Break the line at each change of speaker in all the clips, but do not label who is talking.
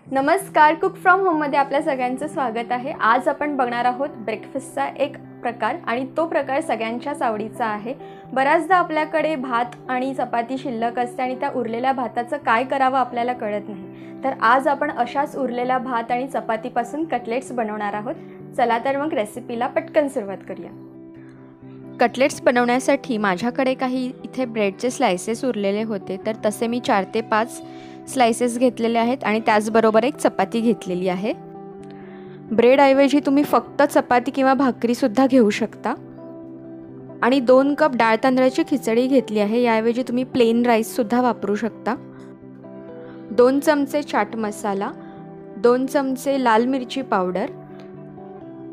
नमस्कार, cook from होममध्ये आपल्या सगळ्यांचं स्वागत आहे। आज आपण बघणार आहोत ब्रेकफास्टचा एक प्रकार आणि तो प्रकार सगळ्यांच्याच आवडीचा आहे। बऱ्याचदा आपल्याकडे भात आणि चपाती शिल्लक असते आणि त्या उरलेल्या भाताचं काय करावं आपल्याला कळत नाही। तर आज आपण अशाच उरलेल्या भात आणि चपातीपासून कटलेट्स बनवणार आहोत। चला तर मग रेसिपीला पटकन सुरुवात करूया। कटलेट्स बनवण्यासाठी माझ्याकडे काही इथे ब्रेडचे स्लाइसेस उरलेले होते, तर तसे मी 4 ते 5 स्लाइसेस घेतलेले आहेत आणि त्याचबरोबर एक चपाती घेतलेली आहे। ब्रेड ऐवजी तुम्ही फक्त चपाती किंवा भाकरी सुद्धा घेऊ शकता। आणि 2 कप डाळ तांदळाची खिचडी घेतली आहे, याऐवजी तुम्ही प्लेन राईस सुद्धा वापरू शकता। 2 चमचे चाट मसाला, 2 चमचे लाल मिरची पावडर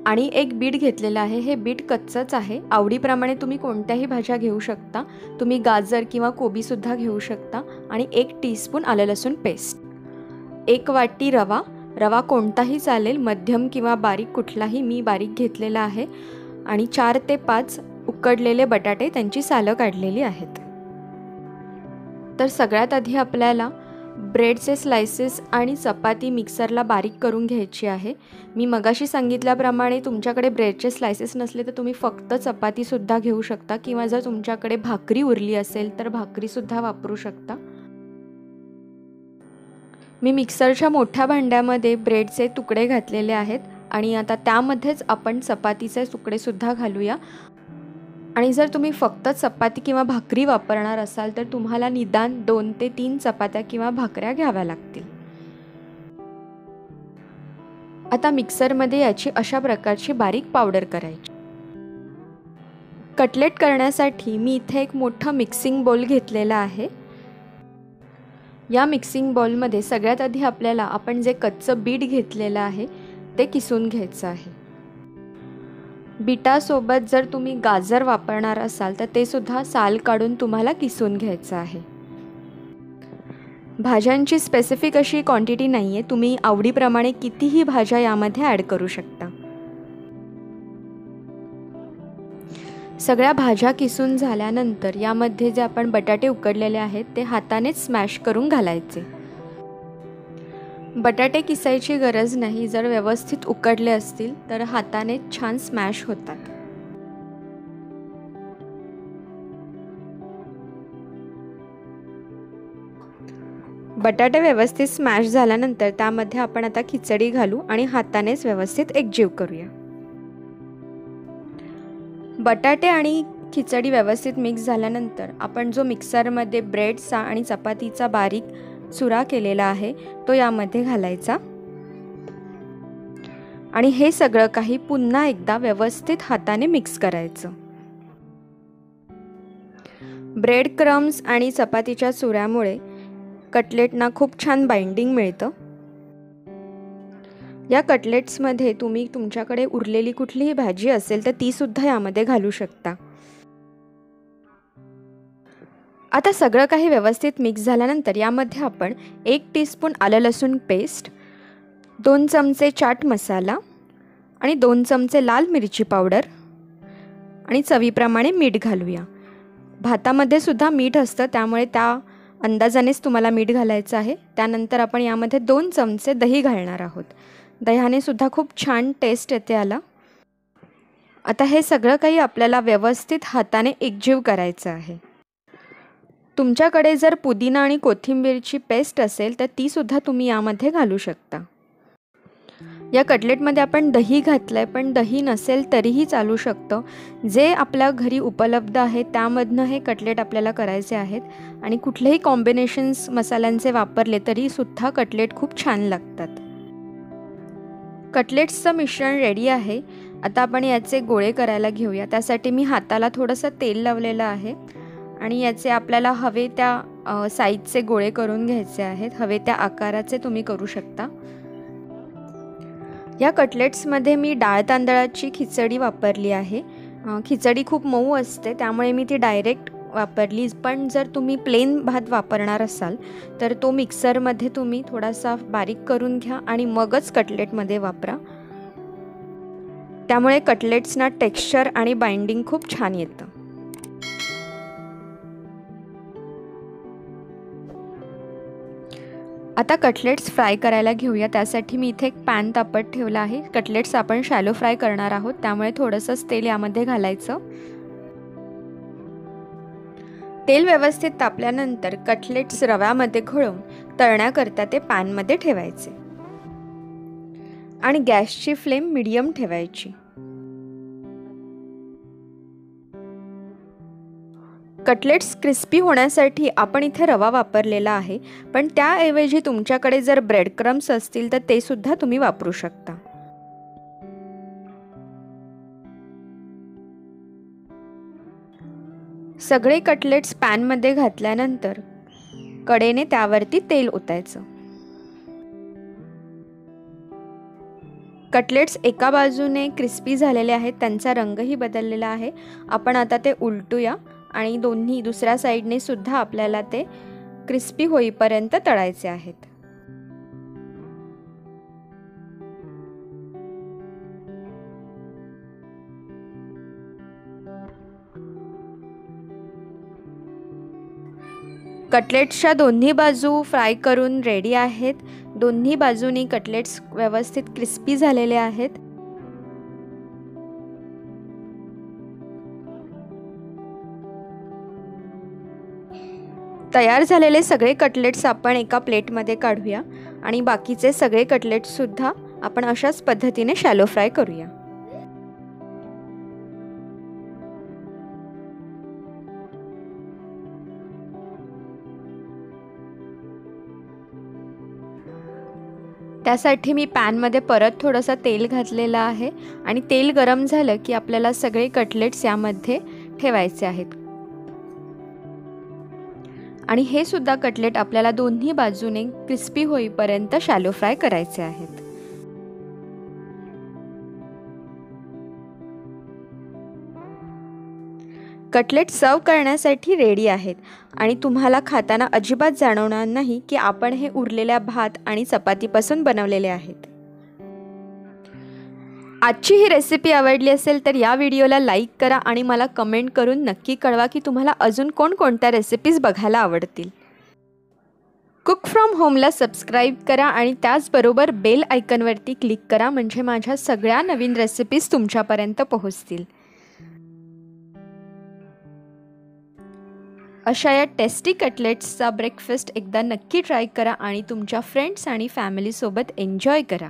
आणि एक बीट घेतलेला आहे। हे बीट कच्चंच आहे, आवडीप्रमाणे तुम्ही कोणत्याही भाज्या घेऊ शकता। तुम्ही गाजर किंवा कोबी सुद्धा घेऊ शकता। आणि 1 टीस्पून आलं लसूण पेस्ट, 1 वाटी रवा, रवा कोणताही चालेल, मध्यम किंवा बारीक कुठलाही, मी बारीक घेतलेला आहे। आणि 4 ते 5 उकडलेले बटाटे, त्यांची सालं काढलेली आहेत। तर सगळ्यात आधी आपल्याला ब्रेडचे स्लाइसेस आणि चपाती मिक्सरला बारीक करून घ्यायची आहे। मी मगाशी सांगितल्याप्रमाणे तुमच्याकडे ब्रेडचे स्लाइसेस नसले तर तुम्ही फक्त चपाती सुद्धा घेऊ शकता, किंवा जर तुमच्याकडे भाकरी उरली असेल तर भाकरी सुद्धा वापरू शकता। मी मिक्सरच्या मोठ्या भांड्यामध्ये ब्रेडचे तुकडे घातलेले आहेत आणि आता त्यामध्येच आपण चपातीचे तुकडे सुद्धा घालूया। आणि जर तुम्ही फक्त चपाती किंवा भाकरी वापरणार असाल तर तुम्हाला निदान 2 ते 3 चपात्या किंवा भाकऱ्या घ्याव्या लागतील। आता मिक्सरमध्ये याची अशा प्रकारची बारीक पावडर करायची। कटलेट करण्यासाठी मी इथे एक मोठा मिक्सिंग बाउल घेतलेला आहे। या मिक्सिंग बाउलमध्ये सगळ्यात आधी आपल्याला आपण जे कच्चं बीट घेतलेलं आहे ते किसून घ्यायचं आहे। बीटासोबत जर तुम्ही गाजर वापरणार असाल तर ते सुद्धा साल काढून तुम्हाला किसून घ्यायचं आहे। भाज्यांची स्पेसिफिक अशी क्वांटिटी नाही आहे, तुम्ही आवडीप्रमाणे कितीही भाज्या यामध्ये ॲड करू शकता। सगळ्या भाज्या किसून झाल्यानंतर यामध्ये जे आपण बटाटे उकडलेले आहेत ते हातानेच स्मॅश करून घालायचे। बटाटे किसायची गरज नाही, जर व्यवस्थित उकडले असतील तर हाताने छान स्मॅश होतात। बटाटे व्यवस्थित स्मॅश झाल्यानंतर त्यामध्ये आपण आता खिचडी घालू आणि हातानेच व्यवस्थित एकजीव करूया। बटाटे आणि खिचडी व्यवस्थित मिक्स झाल्यानंतर आपण जो मिक्सरमध्ये ब्रेडचा आणि चपातीचा बारीक चुरा केलेला आहे तो यामध्ये घालायचा आणि हे सगळं काही पुन्हा एकदा व्यवस्थित हाताने मिक्स करायचं। ब्रेड क्रम्स आणि चपातीच्या चुऱ्यामुळे कटलेटना खूप छान बाइंडिंग मिळतं। या कटलेट्समध्ये तुम्ही तुमच्याकडे उरलेली कुठलीही भाजी असेल तर ती सुद्धा यामध्ये घालू शकता। आता सगळं काही व्यवस्थित मिक्स झाल्यानंतर यामध्ये आपण 1 टीस्पून आलं लसूण पेस्ट, 2 चमचे चाट मसाला आणि 2 चमचे लाल मिरची पावडर आणि चवीप्रमाणे मीठ घालूया। भातामध्ये सुद्धा मीठ असतं, त्यामुळे त्या अंदाजानेच तुम्हाला मीठ घालायचं आहे। त्यानंतर आपण यामध्ये 2 चमचे दही घालणार आहोत। दह्याने सुद्धा खूप छान टेस्ट येते याला। आता हे सगळं काही आपल्याला व्यवस्थित हाताने एकजीव करायचं आहे। तुमच्याकडे जर पुदिना आणि कोथिंबीरची पेस्ट असेल तर ती सुद्धा तुम्ही यामध्ये घालू शकता। या कटलेटमध्ये आपण दही घातलंय, पण दही नसेल तरीही चालू शकतं। जे आपल्या घरी उपलब्ध आहे त्यामधनं हे कटलेट आपल्याला करायचे आहेत आणि कुठलेही कॉम्बिनेशन्स मसाल्यांचे वापरले तरी सुद्धा कटलेट खूप छान लागतात। कटलेट्सचं मिश्रण रेडी आहे। आता आपण याचे गोळे करायला घेऊया। त्यासाठी मी हाताला थोडंसं तेल लावलेलं आहे आणि याचे आपल्याला हवे त्या साईजचे गोळे करून घ्यायचे आहेत। हवे त्या आकाराचे तुम्ही करू शकता। या कटलेट्समध्ये मी डाळ तांदळाची खिचडी वापरली आहे। खिचडी खूप मऊ असते त्यामुळे मी ती डायरेक्ट वापरली, पण जर तुम्ही प्लेन भात वापरणार असाल तर तो मिक्सरमध्ये तुम्ही थोडासा बारीक करून घ्या आणि मगच कटलेटमध्ये वापरा। त्यामुळे कटलेट्सना टेक्स्चर आणि बाइंडिंग खूप छान येतं। आता कटलेट्स फ्राय करायला घेऊया। त्यासाठी मी इथे एक पॅन तापत ठेवला आहे। कटलेट्स आपण शॅलो फ्राय करणार आहोत, त्यामुळे थोडंसंच तेल यामध्ये घालायचं। तेल व्यवस्थित तापल्यानंतर कटलेट्स रव्यामध्ये घोळून तळण्याकरता ते पॅनमध्ये ठेवायचे आणि गॅसची फ्लेम मीडियम ठेवायची। कटलेट्स क्रिस्पी होण्यासाठी आपण इथे रवा वापरलेला आहे, पण त्याऐवजी तुमच्याकडे जर ब्रेड क्रम्स असतील तर ते सुद्धा तुम्ही वापरू शकता। सगळे कटलेट्स पॅनमध्ये घातल्यानंतर कडेने त्यावरती तेल ओतायचं। कटलेट्स एका बाजूने क्रिस्पी झालेले आहेत, त्यांचा रंगही बदललेला आहे। आपण आता ते उलटूया आणि दोन्ही दुसऱ्या साईडने सुद्धा आपल्याला ते क्रिस्पी होईपर्यंत तळायचे आहेत। कटलेट्सच्या दोन्ही बाजू फ्राय करून रेडी आहेत। दोन्ही बाजूनी कटलेट्स व्यवस्थित क्रिस्पी झालेले आहेत। तयार झालेले सगळे कटलेट्स आपण एका प्लेटमध्ये काढूया आणि बाकीचे सगळे कटलेट्स सुद्धा आपण अशाच पद्धतीने शॅलो फ्राय करूया। त्यासाठी मी पॅनमध्ये परत थोडंसं तेल घातलेलं आहे आणि तेल गरम झालं की आपल्याला सगळे कटलेट्स यामध्ये ठेवायचे आहेत आणि हे सुद्धा कटलेट आपल्याला दोन्ही बाजूने क्रिस्पी होईपर्यंत शॅलो फ्राय करायचे आहेत। कटलेट सर्व करण्यासाठी रेडी आहेत आणि तुम्हाला खाताना अजिबात जाणवणार नाही की आपण हे उरलेल्या भात आणि चपातीपासून बनवलेले आहेत। आजची ही रेसिपी आवडली असेल तर या व्हिडिओला लाईक करा आणि मला कमेंट करून नक्की कळवा की तुम्हाला अजून कोणकोणत्या रेसिपीज बघायला आवडतील। कुक फ्रॉम होमला सबस्क्राईब करा आणि त्याचबरोबर बेल आयकॉनवरती क्लिक करा, म्हणजे माझ्या सगळ्या नवीन रेसिपीज तुमच्यापर्यंत पोहोचतील। अशा या टेस्टी कटलेट्सचा ब्रेकफास्ट एकदा नक्की ट्राय करा आणि तुमच्या फ्रेंड्स आणि फॅमिलीसोबत एन्जॉय करा।